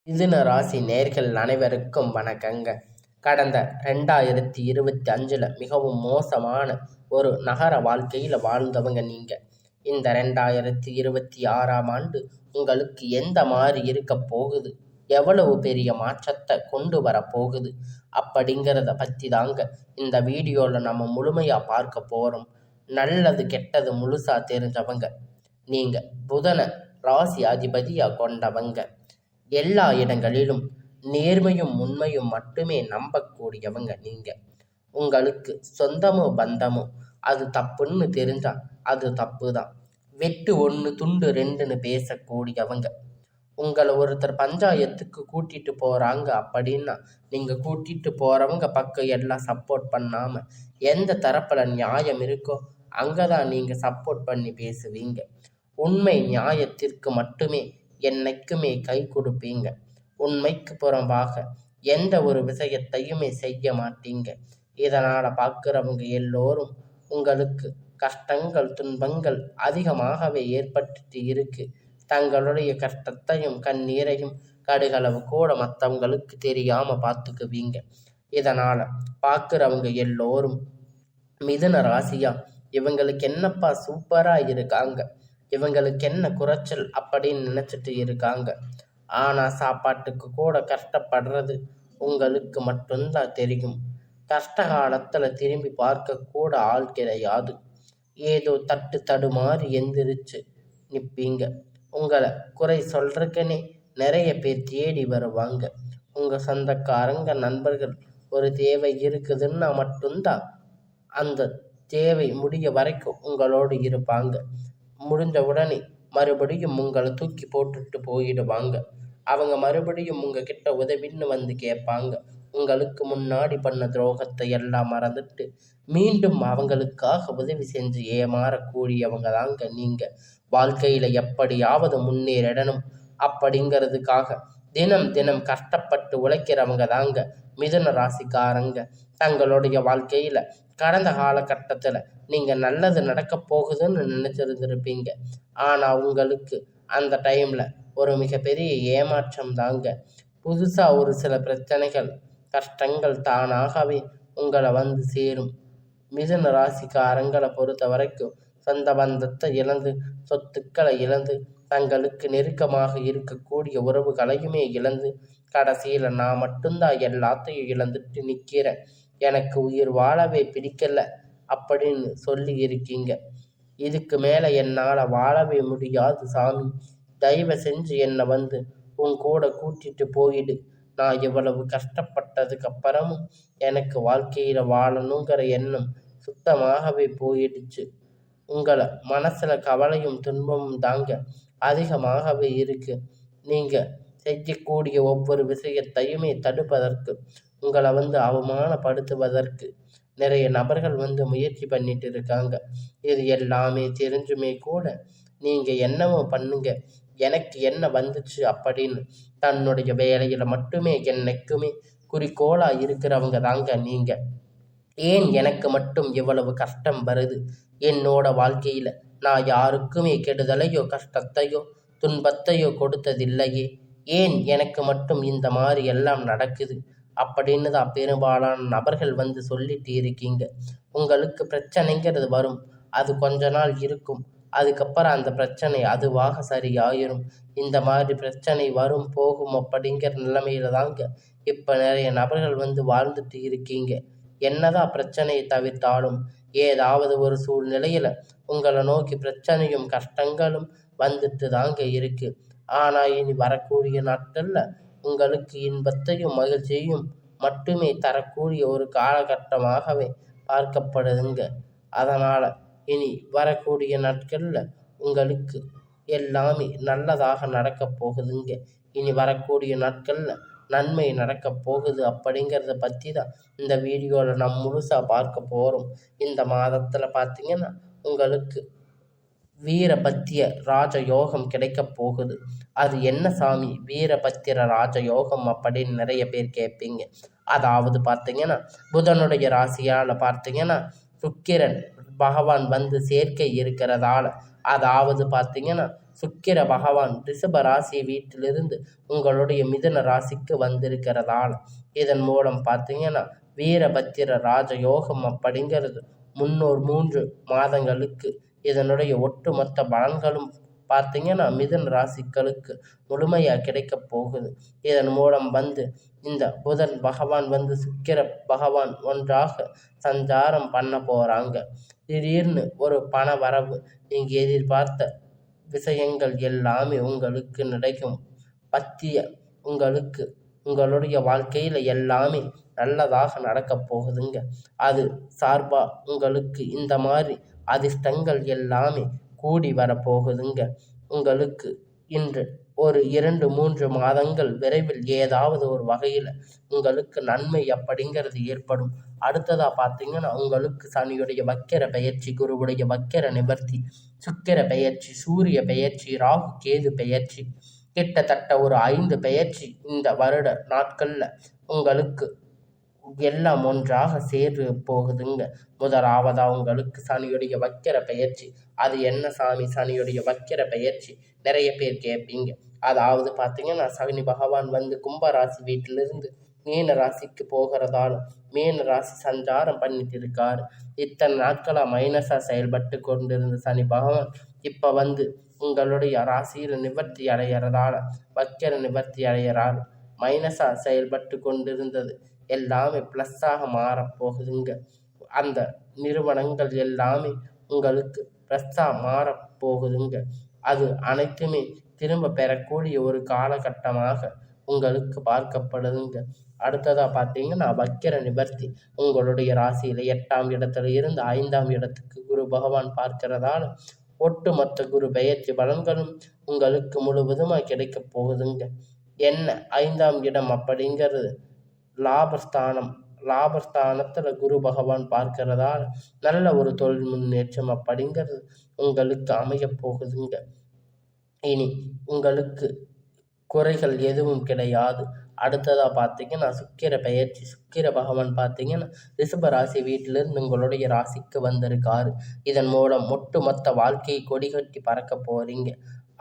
மிதுன ராசி நேர்கள் அனைவருக்கும் வணக்கங்க. கடந்த 2025 மிகவும் மோசமான ஒரு நகர வாழ்க்கையில் வாழ்ந்தவங்க நீங்கள். இந்த 2026ஆம் ஆண்டு உங்களுக்கு எந்த மாதிரி இருக்க போகுது, எவ்வளவு பெரிய மாற்றத்தை கொண்டு வர போகுது அப்படிங்கிறத பற்றி தாங்க இந்த வீடியோவில் நம்ம முழுமையாக பார்க்க போகிறோம். நல்லது கெட்டது முழுசாக தெரிஞ்சவங்க நீங்கள். புதனை ராசி அதிபதியாக கொண்டவங்க. எல்லா இடங்களிலும் நேர்மையும் உண்மையும் மட்டுமே நம்பக்கூடியவங்க நீங்கள். உங்களுக்கு சொந்தமோ பந்தமோ அது தப்புன்னு தெரிஞ்சா அது தப்பு தான். வெட்டு ஒன்று துண்டு ரெண்டுன்னு பேசக்கூடியவங்க. உங்களை ஒருத்தர் பஞ்சாயத்துக்கு கூட்டிட்டு போகிறாங்க அப்படின்னா நீங்கள் கூட்டிட்டு போகிறவங்க பக்கம் எல்லாம் சப்போர்ட் பண்ணாமல் எந்த தரப்பில் நியாயம் இருக்கோ அங்கே தான் நீங்கள் சப்போர்ட் பண்ணி பேசுவீங்க. உண்மை நியாயத்திற்கு மட்டுமே என்னைக்குமே கை கொடுப்பீங்க. உண்மைக்கு புறம்பாக எந்த ஒரு விஷயத்தையுமே செய்ய மாட்டீங்க. இதனால் பார்க்குறவங்க எல்லோரும் உங்களுக்கு கஷ்டங்கள் துன்பங்கள் அதிகமாகவே ஏற்பட்டு இருக்கு. தங்களுடைய கஷ்டத்தையும் கண்ணீரையும் கடுகளவு கூட மற்றவங்களுக்கு தெரியாமல் பார்த்துக்குவீங்க. இதனால் பார்க்குறவங்க எல்லோரும் மிதுன ராசியா இவங்களுக்கு என்னப்பா சூப்பராக இருக்காங்க, இவங்களுக்கு என்ன குறைச்சல் அப்படின்னு நினச்சிட்டு இருக்காங்க. ஆனால் சாப்பாட்டுக்கு கூட கஷ்டப்படுறது உங்களுக்கு மட்டும்தான் தெரியும். கஷ்ட காலத்தில் திரும்பி பார்க்க கூட ஆள் கிடையாது. ஏதோ தடுமாறி எந்திரிச்சு நிற்பீங்க. உங்களை குறை சொல்றதுக்குன்னே நிறைய பேர் தேடி வருவாங்க. உங்கள் சொந்தக்காரங்க நண்பர்கள் ஒரு தேவை இருக்குதுன்னா மட்டும்தான் அந்த தேவை முடிய வரைக்கும் உங்களோடு இருப்பாங்க. முடிஞ்ச உடனே மறுபடியும் உங்களை தூக்கி போட்டுட்டு போயிடுவாங்க. அவங்க மறுபடியும் உங்ககிட்ட உதவின்னு வந்து கேட்பாங்க. உங்களுக்கு முன்னாடி பண்ண துரோகத்தை எல்லாம் மறந்துட்டு மீண்டும் அவங்களுக்காக உதவி செஞ்சு ஏமாறக்கூடியவங்க தாங்க நீங்கள். வாழ்க்கையில் எப்படியாவது முன்னேறிடணும் அப்படிங்கிறதுக்காக தினம் தினம் கஷ்டப்பட்டு உழைக்கிறவங்க தாங்க மிதுன ராசிக்காரங்க. தங்களுடைய வாழ்க்கையில் கடந்த காலகட்டத்தில் நீங்கள் நல்லது நடக்க போகுதுன்னு நினச்சிருந்துருப்பீங்க. ஆனால் உங்களுக்கு அந்த டைமில் ஒரு மிகப்பெரிய ஏமாற்றம் தாங்க. புதுசாக ஒரு சில பிரச்சனைகள் கஷ்டங்கள் தானாகவே உங்களை வந்து சேரும். மிதுன ராசிக்காரங்களை பொறுத்த வரைக்கும் சொந்த பந்தத்தை இழந்து சொத்துக்களை இழந்து தங்களுக்கு நெருக்கமாக இருக்கக்கூடிய உறவுகளையுமே இழந்து கடைசியில் நான் மட்டும்தான் எல்லாத்தையும் இழந்துட்டு நிற்கிறேன், எனக்கு உயிர் வாழவே பிடிக்கல அப்படின்னு சொல்லி இருக்கீங்க. இதுக்கு மேலே என்னால் வாழவே முடியாது சாமி, தயவு செஞ்சு என்னை வந்து உன் கூட கூட்டிட்டு போயிடு. நான் இவ்வளவு கஷ்டப்பட்டதுக்கு அப்புறமும் எனக்கு வாழ்க்கையில் வாழணுங்கிற எண்ணம் சுத்தமாகவே போயிடுச்சு. உங்களை மனசில் கவலையும் துன்பமும் தாங்க அதிகமாகவே இருக்கு. நீங்கள் செய்யக்கூடிய ஒவ்வொரு விஷயத்தையுமே தடுப்பதற்கு, உங்களை வந்து அவமானப்படுத்துவதற்கு நிறைய நபர்கள் வந்து முயற்சி பண்ணிட்டு இருக்காங்க. இது எல்லாமே தெரிஞ்சுமே கூட நீங்கள் என்னவோ பண்ணுங்க, எனக்கு என்ன வந்துச்சு அப்படின்னு தன்னுடைய வேலையில் மட்டுமே என்னைக்குமே குறிக்கோளாக இருக்கிறவங்க தாங்க நீங்கள். ஏன் எனக்கு மட்டும் இவ்வளவு கஷ்டம் வருது, என்னோட வாழ்க்கையில் நான் யாருக்குமே கெடுதலையோ கஷ்டத்தையோ துன்பத்தையோ கொடுத்ததில்லையே, ஏன் எனக்கு மட்டும் இந்த மாதிரி எல்லாம் நடக்குது அப்படின்னு தான் பெரும்பாலான நபர்கள் வந்து சொல்லிட்டு இருக்கீங்க. உங்களுக்கு பிரச்சனைங்கிறது வரும், அது கொஞ்ச நாள் இருக்கும், அதுக்கப்புறம் அந்த பிரச்சனை அதுவாக சரியாயிரும். இந்த மாதிரி பிரச்சனை வரும் போகும் அப்படிங்கிற நிலைமையில தாங்க இப்போ நிறைய நபர்கள் வந்து வாழ்ந்துட்டு இருக்கீங்க. என்னதான் பிரச்சனையை தவிர்த்தாலும் ஏதாவது ஒரு சூழ்நிலையில் உங்களை நோக்கி பிரச்சனையும் கஷ்டங்களும் வந்துட்டு தாங்க இருக்கு. ஆனால் இனி வரக்கூடிய நாட்களில் உங்களுக்கு இன்பத்தையும் மகிழ்ச்சியையும் மட்டுமே தரக்கூடிய ஒரு காலகட்டமாகவே பார்க்கப்படுதுங்க. அதனால் இனி வரக்கூடிய நாட்களில் உங்களுக்கு எல்லாமே நல்லதாக நடக்கப் போகுதுங்க. இனி வரக்கூடிய நாட்களில் நன்மை நடக்கப் போகுது அப்படிங்கிறத பற்றி தான் இந்த வீடியோவில் நம்ம முழுசாக பார்க்க போகிறோம். இந்த மாதத்தில் பார்த்திங்கன்னா உங்களுக்கு வீரபத்திய ராஜயோகம் கிடைக்க போகுது. அது என்ன சாமி வீரபத்திர ராஜயோகம் அப்படின்னு நிறைய பேர் கேட்பீங்க. அதாவது பார்த்தீங்கன்னா புதனுடைய ராசியால் பார்த்தீங்கன்னா சுக்கிரன் பகவான் வந்து சேர்க்கை இருக்கிறதால, அதாவது பார்த்தீங்கன்னா சுக்கிர பகவான் ரிஷப ராசி வீட்டிலிருந்து உங்களுடைய மிதுன ராசிக்கு வந்திருக்கிறதால இதன் மூலம் பார்த்தீங்கன்னா வீரபத்திர ராஜயோகம் அப்படிங்கிறது முன்னோர் 3 மாதங்களுக்கு இதனுடைய ஒட்டுமொத்த பலன்களும் பார்த்தீங்கன்னா மிதுன ராசிக்களுக்கு முழுமையாக கிடைக்க போகுது. இதன் மூலம் இந்த புதன் பகவான் சுக்கிர பகவான் ஒன்றாக சஞ்சாரம் பண்ண போகிறாங்க. திடீர்னு ஒரு பண வரவு, நீங்கள் எதிர்பார்த்த விஷயங்கள் எல்லாமே உங்களுக்கு கிடைக்கும். உங்களுடைய வாழ்க்கையில் எல்லாமே நல்லதாக நடக்கப் போகுதுங்க. அது சார்பா உங்களுக்கு இந்த மாதிரி அதிர்ஷ்டங்கள் எல்லாமே கூடி வரப்போகுதுங்க. உங்களுக்கு இன்று ஒரு 2-3 மாதங்கள் விரைவில் ஏதாவது ஒரு வகையில் உங்களுக்கு நன்மை அப்படிங்கிறது ஏற்படும். அடுத்ததாக பார்த்தீங்கன்னா உங்களுக்கு சனியுடைய வக்கிர பெயர்ச்சி, குருவுடைய வக்கிர நிவர்த்தி, சுக்கிர பெயர்ச்சி, சூரிய பெயர்ச்சி, ராகு கேது பெயர்ச்சி, கிட்டத்தட்ட ஒரு 5 பெயர்ச்சி இந்த வருட நாட்களில் உங்களுக்கு எல்லாம் ஒன்றாக சேர்ந்து போகுதுங்க. முதலாவதாக உங்களுக்கு சனியுடைய வக்கிர பெயர்ச்சி. அது என்ன சாமி சனியுடைய வக்கிர பெயர்ச்சி? நிறைய பேர் கேட்பீங்க. அதாவது பார்த்தீங்கன்னா சனி பகவான் கும்பராசி வீட்டிலிருந்து மீன ராசிக்கு போகிறதால மீன ராசி சஞ்சாரம் பண்ணிட்டு இருக்காரு. இத்தனை நாட்களாக மைனஸாக செயல்பட்டு கொண்டிருந்த சனி பகவான் இப்போ உங்களுடைய ராசியில் நிவர்த்தி அடைகிறதால வக்கிர நிவர்த்தி அடைகிறாரு. மைனஸாக செயல்பட்டு கொண்டிருந்தது எல்லாமே ப்ளஸ்ஸாக மாறப்போகுதுங்க. அந்த நிறுவனங்கள் எல்லாமே உங்களுக்கு ப்ளஸ்ஸாக மாறப்போகுதுங்க. அது அனைத்துமே திரும்ப பெறக்கூடிய ஒரு காலகட்டமாக உங்களுக்கு பார்க்கப்படுதுங்க. அடுத்ததாக பார்த்தீங்கன்னா வக்கிர நிவர்த்தி. உங்களுடைய ராசியில் 8ஆம் இடத்துல இருந்து 5ஆம் இடத்துக்கு குரு பகவான் பார்க்கிறதால ஒட்டுமொத்த குரு பெயர்ச்சி பலன்களும் உங்களுக்கு முழுவதுமாக கிடைக்க போகுதுங்க. என்ன 5ஆம் இடம் அப்படிங்கிறது லாபஸ்தானத்தில் குரு பகவான் பார்க்கிறதால நல்ல ஒரு தொழில் முன்னேற்றம் அப்படிங்கிறது உங்களுக்கு அமைய போகுதுங்க. இனி உங்களுக்கு குறைகள் எதுவும் கிடையாது. அடுத்ததாக பார்த்தீங்கன்னா சுக்கிர பெயர்ச்சி. சுக்கிர பகவான் பார்த்தீங்கன்னா ரிஷப ராசி வீட்டிலிருந்து உங்களுடைய ராசிக்கு வந்திருக்காரு. இதன் மூலம் ஒட்டுமொத்த வாழ்க்கையை கொடிகட்டி பறக்க போகிறீங்க.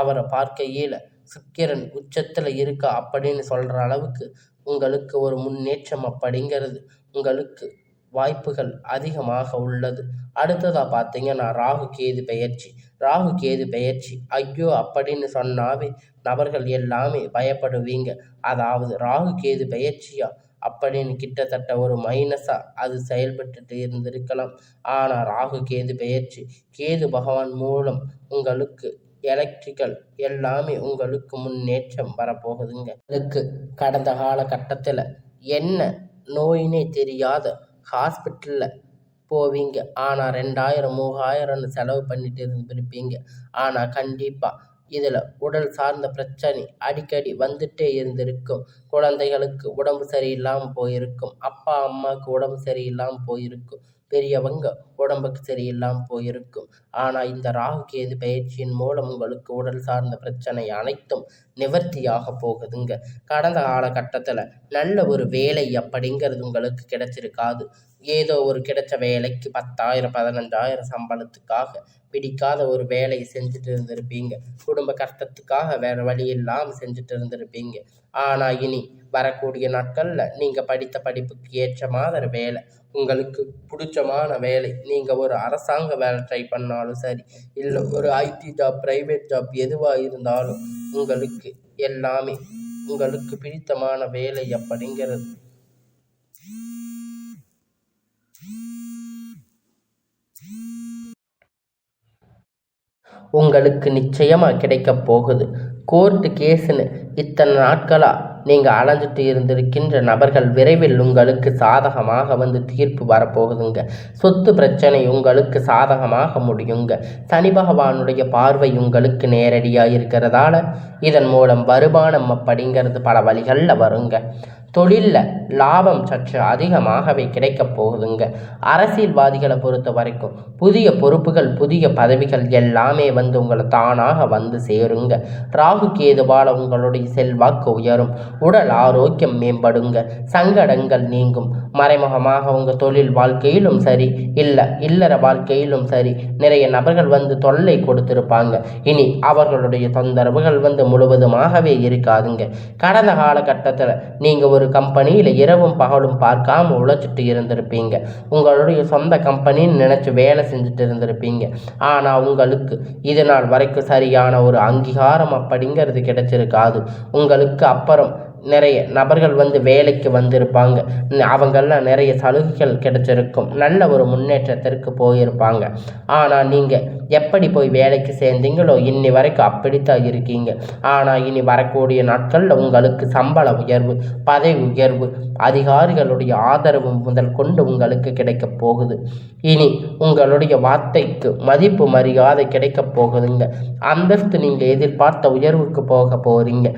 அவரை பார்க்கையில் சுக்கிரன் உச்சத்தில் இருக்கா அப்படின்னு சொல்கிற அளவுக்கு உங்களுக்கு ஒரு முன்னேற்றம் அப்படிங்கிறது உங்களுக்கு வாய்ப்புகள் அதிகமாக உள்ளது. அடுத்ததாக பார்த்தீங்கன்னா ராகு கேது பெயர்ச்சி ஐயோ அப்படின்னு சொன்னாவே நபர்கள் எல்லாமே பயப்படுவீங்க. அதாவது ராகு கேது பெயர்ச்சியா அப்படின்னு கிட்டத்தட்ட ஒரு மைனஸாக அது செயல்பட்டு இருந்திருக்கலாம். ஆனால் ராகு கேது பெயர்ச்சி கேது பகவான் மூலம் உங்களுக்கு எலக்ட்ரிக்கல் எல்லாமே உங்களுக்கு முன்னேற்றம் வரப்போகுதுங்க. அதுக்கு கடந்த காலகட்டத்தில் என்ன நோயினே தெரியாத ஹாஸ்பிட்டலில் போவீங்க. ஆனால் 2000-3000 செலவு பண்ணிட்டு இருந்திருப்பீங்க. ஆனால் கண்டிப்பாக இதில் உடல் சார்ந்த பிரச்சனை அடிக்கடி வந்துட்டே இருந்திருக்கும். குழந்தைகளுக்கு உடம்பு சரியில்லாமல் போயிருக்கும். அப்பா அம்மாவுக்கு உடம்பு சரியில்லாமல் போயிருக்கும். பெரியவங்க உடம்புக்கு சரியில்லாமல் போயிருக்கும். ஆனால் இந்த ராகு கேது பயிற்சியின் மூலம் உங்களுக்கு உடல் சார்ந்த பிரச்சனை அனைத்தும் நிவர்த்தியாக போகுதுங்க. கடந்த காலகட்டத்தில் நல்ல ஒரு வேலை அப்படிங்கிறது உங்களுக்கு கிடைச்சிருக்காது. ஏதோ ஒரு கிடைச்ச வேலைக்கு 10,000-15,000 சம்பளத்துக்காக பிடிக்காத ஒரு வேலையை செஞ்சுட்டு இருந்திருப்பீங்க. குடும்ப கஷ்டத்துக்காக வேறு வழி இல்லாமல் செஞ்சுட்டு இருந்திருப்பீங்க. ஆனால் இனி வரக்கூடிய நாட்களில் நீங்கள் படித்த படிப்புக்கு ஏற்ற மாதிரி வேலை, உங்களுக்கு பிடிச்சமான வேலை, நீங்கள் ஒரு அரசாங்க வேலை ட்ரை பண்ணாலும் சரி, இல்லை ஒரு ஐடி ஜாப், ப்ரைவேட் ஜாப் எதுவாக இருந்தாலும் உங்களுக்கு எல்லாமே உங்களுக்கு பிடித்தமான வேலை அப்படிங்கிறது உங்களுக்கு நிச்சயமாக கிடைக்க போகுது. கோர்ட்டு கேஸுன்னு இத்தனை நாட்களாக நீங்கள் அலைஞ்சிட்டு இருந்திருக்கின்ற நபர்கள் விரைவில் உங்களுக்கு சாதகமாக தீர்ப்பு வரப்போகுதுங்க. சொத்து பிரச்சனை உங்களுக்கு சாதகமாக முடியுங்க. சனி பகவானுடைய பார்வை உங்களுக்கு நேரடியாக இருக்கிறதால இதன் மூலம் வருமானம் அப்படிங்கிறது பல வழிகளில் வருங்க. தொழிலில் லாபம் சற்று அதிகமாகவே கிடைக்கப் போகுதுங்க. அரசியல்வாதிகளை பொறுத்த வரைக்கும் புதிய பொறுப்புகள், புதிய பதவிகள் எல்லாமே உங்களை தானாக சேருங்க. ராகு கேதுவால் உங்களுடைய செல்வாக்கு உயரும். உடல் ஆரோக்கியம் மேம்படுங்க, சங்கடங்கள் நீங்கும். மறைமுகமாக உங்கள் தொழில் வாழ்க்கையிலும் சரி, இல்லற வாழ்க்கையிலும் சரி, நிறைய நபர்கள் வந்து தொல்லை கொடுத்திருப்பாங்க. இனி அவர்களுடைய தொந்தரவுகள் வந்து முழுவதுமாகவே இருக்காதுங்க. கடந்த காலகட்டத்தில் நீங்கள் ஒரு கம்பெனியில் இரவும் பகலும் பார்க்காம உழைச்சிட்டு இருந்திருப்பீங்க. உங்களுடைய சொந்த கம்பெனின்னு நினச்சி வேலை செஞ்சுட்டு இருந்திருப்பீங்க. ஆனால் உங்களுக்கு இது நாள் வரைக்கும் சரியான ஒரு அங்கீகாரம் அப்படிங்கிறது கிடைச்சிருக்காது. உங்களுக்கு அப்புறம் நிறைய நபர்கள் வந்து வேலைக்கு வந்திருப்பாங்க. அவங்கெல்லாம் நிறைய சலுகைகள் கிடைச்சிருக்கும். நல்ல ஒரு முன்னேற்றத்திற்கு போயிருப்பாங்க. ஆனால் நீங்கள் எப்படி போய் வேலைக்கு சேர்ந்தீங்களோ இன்னி வரைக்கும் அப்படித்தான் இருக்கீங்க. ஆனால் இனி வரக்கூடிய நாட்களில் உங்களுக்கு சம்பள உயர்வு, பதவி உயர்வு, அதிகாரிகளுடைய ஆதரவு முதல் கொண்டு உங்களுக்கு கிடைக்க போகுது. இனி உங்களுடைய வார்த்தைக்கு மதிப்பு மரியாதை கிடைக்க போகுதுங்க. அந்தஸ்து நீங்கள் எதிர்பார்த்த உயர்வுக்கு போக போகிறீங்க.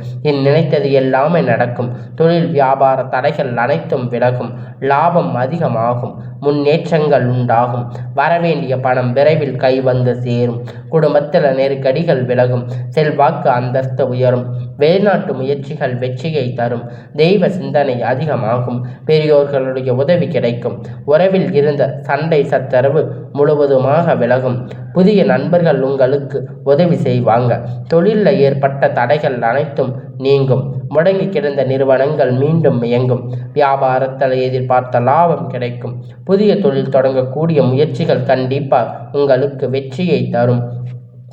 நினைத்தது எல்லாமே நடக்கும். தொழில் வியாபார தடைகள் அனைத்தும் விலகும். லாபம் அதிகமாகும். முன்னேற்றங்கள் உண்டாகும். வரவேண்டிய பணம் விரைவில் கை வந்து சேரும். குடும்பத்தில் நெருக்கடிகள் விலகும். செல்வாக்கு அந்தஸ்து உயரும். வெளிநாட்டு முயற்சிகள் வெற்றியை தரும். தெய்வ சிந்தனை அதிகமாகும். பெரியோர்களுடைய உதவி கிடைக்கும். உறவில் இருந்த சண்டை சச்சரவு முழுவதுமாக விலகும். புதிய நண்பர்கள் உங்களுக்கு உதவி செய்வாங்க. தொழிலில் ஏற்பட்ட தடைகள் அனைத்தும் நீங்கும். முடங்கி கிடந்த நிறுவனங்கள் மீண்டும் இயங்கும். வியாபாரத்தில் எதிர்பார்த்த லாபம் கிடைக்கும். புதிய தொழில் தொடங்கக்கூடிய முயற்சிகள் கண்டிப்பாக உங்களுக்கு வெற்றியை தரும்.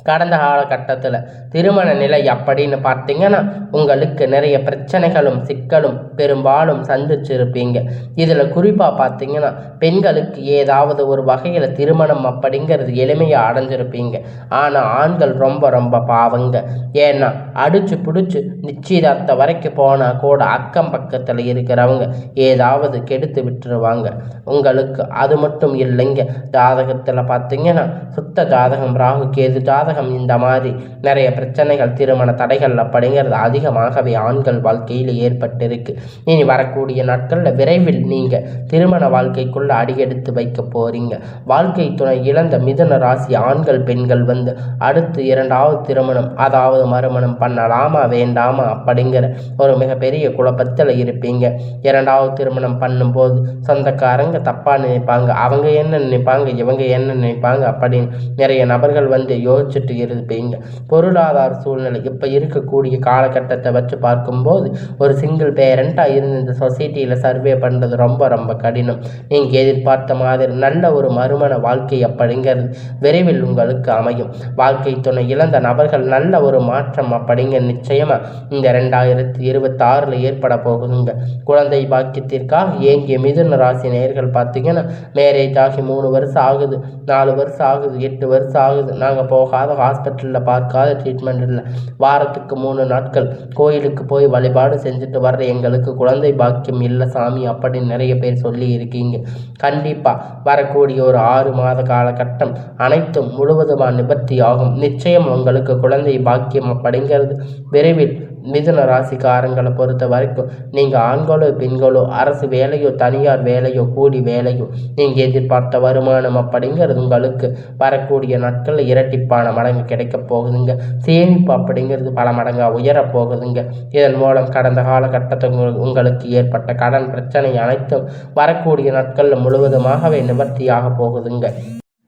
கடந்த காலகட்டத்தில் திருமண நிலை அப்படின்னு பார்த்தீங்கன்னா உங்களுக்கு நிறைய பிரச்சனைகளும் சிக்கலும் பெரும்பாலும் சந்திச்சிருப்பீங்க. இதில் குறிப்பாக பார்த்தீங்கன்னா பெண்களுக்கு ஏதாவது ஒரு வகையில் திருமணம் அப்படிங்கிறது எளிமையாக அடைஞ்சிருப்பீங்க. ஆனால் ஆண்கள் ரொம்ப ரொம்ப பாவங்க. ஏன்னா அடிச்சு பிடிச்சி நிச்சயதார்த்தம் வரைக்கும் போனால் கூட அக்கம் பக்கத்தில் இருக்கிறவங்க ஏதாவது கெடுத்து விட்டுருவாங்க உங்களுக்கு. அது மட்டும் இல்லைங்க, ஜாதகத்தில் பார்த்தீங்கன்னா சுத்த ஜாதகம், ராகு கேது ஜாதகம், இந்த மாதிரி நிறைய பிரச்சனைகள், திருமண தடைகள் அப்படிங்கிறது அதிகமாகவே ஆண்கள் வாழ்க்கையில் ஏற்பட்டிருக்கு. இனி வரக்கூடிய நாட்களில் விரைவில் நீங்கள் திருமண வாழ்க்கைக்குள்ள அடியெடுத்து வைக்க போறீங்க. வாழ்க்கை துணை இழந்த மிதுன ராசி ஆண்கள் பெண்கள் வந்து அடுத்து இரண்டாவது திருமணம், அதாவது மறுமணம் பண்ணலாமா வேண்டாமா அப்படிங்கிற ஒரு மிகப்பெரிய குழப்பத்தில் இருப்பீங்க. இரண்டாவது திருமணம் பண்ணும்போது சொந்தக்காரங்க தப்பாக நினைப்பாங்க, அவங்க என்ன நினைப்பாங்க, இவங்க என்ன நினைப்பாங்க அப்படின்னு நிறைய நபர்கள் வந்து யோசிச்சுட்டு இருப்பீங்க. பொருளாதார சூழ்நிலை இப்போ இருக்கக்கூடிய காலகட்டத்தை வச்சு பார்க்கும்போது ஒரு சிங்கிள் பேரண்டாக இருந்து இந்த சொசைட்டியில் சர்வே பண்ணுறது ரொம்ப ரொம்ப கடினம். நீங்கள் எதிர்பார்த்த மாதிரி நல்ல ஒரு மறுமண வாழ்க்கை அப்படிங்கிறது விரைவில் உங்களுக்கு அமையும். வாழ்க்கை துணை இழந்த நபர்கள் நல்ல ஒரு மாற்றம் அப்படிங்கிற நிச்சயமாக இந்த 2026 ஏற்பட போகுதுங்க. குழந்தை பாக்கியத்திற்காக ஏங்கிய மிதுன ராசி நேயர்கள் பார்த்தீங்கன்னா மேரேஜ் ஆகி 3 வருஷம் ஆகுது, 4 வருஷம் ஆகுது, 8 வருஷம் ஆகுது, நாங்கள் போகாத ஹாஸ்பிட்டலில் பார்க்காத ட்ரீட்மெண்ட் இல்லை, வாரத்துக்கு 3 நாட்கள் கோயிலுக்கு போய் வழிபாடு செஞ்சுட்டு வர்ற எங்களுக்கு குழந்தை பாக்கியம் இல்லை சாமி அப்படின்னு நிறைய பேர் சொல்லி இருக்கீங்க. கண்டிப்பாக வரக்கூடிய ஒரு 6 மாத காலகட்டம் அனைத்தும் முழுவதுமாக நிவர்த்தி ஆகும். நிச்சயம் உங்களுக்கு குழந்தை பாக்கியம் அப்படிங்கிறது விரைவில் மிதுன ராசிக்காரங்களை பொறுத்த வரைக்கும் நீங்கள் ஆண்களோ பெண்களோ, அரசு வேலையோ தனியார் வேலையோ கூலி வேலையோ, நீங்கள் எதிர்பார்த்த வருமானம் அப்படிங்கிறது உங்களுக்கு வரக்கூடிய நாட்களில் இரட்டிப்பான மடங்கு கிடைக்க போகுதுங்க. சேமிப்பு அப்படிங்கிறது பல மடங்காக உயரப் போகுதுங்க. இதன் மூலம் கடந்த காலகட்டத்தில் உங்களுக்கு ஏற்பட்ட கடன் பிரச்சனை அனைத்தும் வரக்கூடிய நாட்களில் முழுவதுமாகவே நிவர்த்தியாக போகுதுங்க.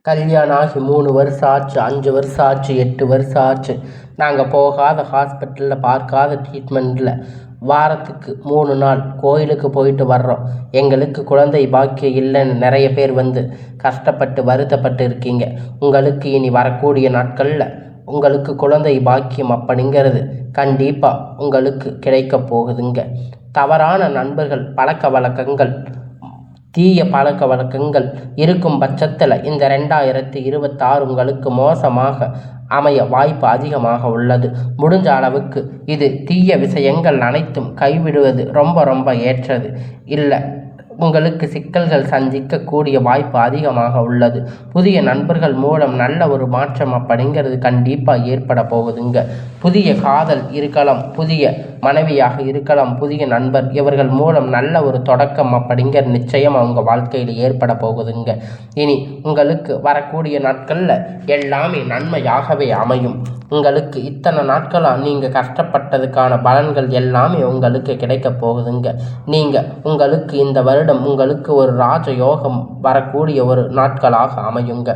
கல்யாணம் ஆகி 3 வருஷம் ஆச்சு, 5 வருஷம் ஆச்சு, 8 வருஷம் ஆச்சு, நாங்கள் போகாத ஹாஸ்பிட்டலில் பார்க்காத ட்ரீட்மெண்ட்டில் வாரத்துக்கு 3 நாள் கோயிலுக்கு போயிட்டு வர்றோம், எங்களுக்கு குழந்தை பாக்கியம் இல்லைன்னு நிறைய பேர் வந்து கஷ்டப்பட்டு வருத்தப்பட்டு இருக்கீங்க. உங்களுக்கு இனி வரக்கூடிய நாட்களில் உங்களுக்கு குழந்தை பாக்கியம் அப்படிங்கிறது கண்டிப்பாக உங்களுக்கு கிடைக்க போகுதுங்க. தவறான நண்பர்கள், பழக்க வழக்கங்கள், தீய பழக்க வழக்கங்கள் இருக்கும் பட்சத்தில் இந்த 2026 உங்களுக்கு மோசமாக அமைய வாய்ப்பு அதிகமாக உள்ளது. முடிஞ்ச அளவுக்கு இது தீய விஷயங்கள் அனைத்தும் கைவிடுவது ரொம்ப ரொம்ப ஏற்றது. இல்லை உங்களுக்கு சிக்கல்கள் சந்திக்கக்கூடிய வாய்ப்பு அதிகமாக உள்ளது. புதிய நண்பர்கள் மூலம் நல்ல ஒரு மாற்றம் அப்படிங்கிறது கண்டிப்பாக ஏற்பட போகுதுங்க. புதிய காதல் இருக்கலாம், புதிய மனைவியாக இருக்கலாம், புதிய நண்பர், இவர்கள் மூலம் நல்ல ஒரு தொடக்கம் அப்படிங்கிற நிச்சயம் அவங்க வாழ்க்கையில் ஏற்பட போகுதுங்க. இனி உங்களுக்கு வரக்கூடிய நாட்களில் எல்லாமே நன்மையாகவே அமையும். உங்களுக்கு இத்தனை நாட்களாக நீங்கள் கஷ்டப்பட்டதுக்கான பலன்கள் எல்லாமே உங்களுக்கு கிடைக்க போகுதுங்க. உங்களுக்கு இந்த வருடம் உங்களுக்கு ஒரு ராஜயோகம் வரக்கூடிய ஒரு நாட்களாக அமையுங்க.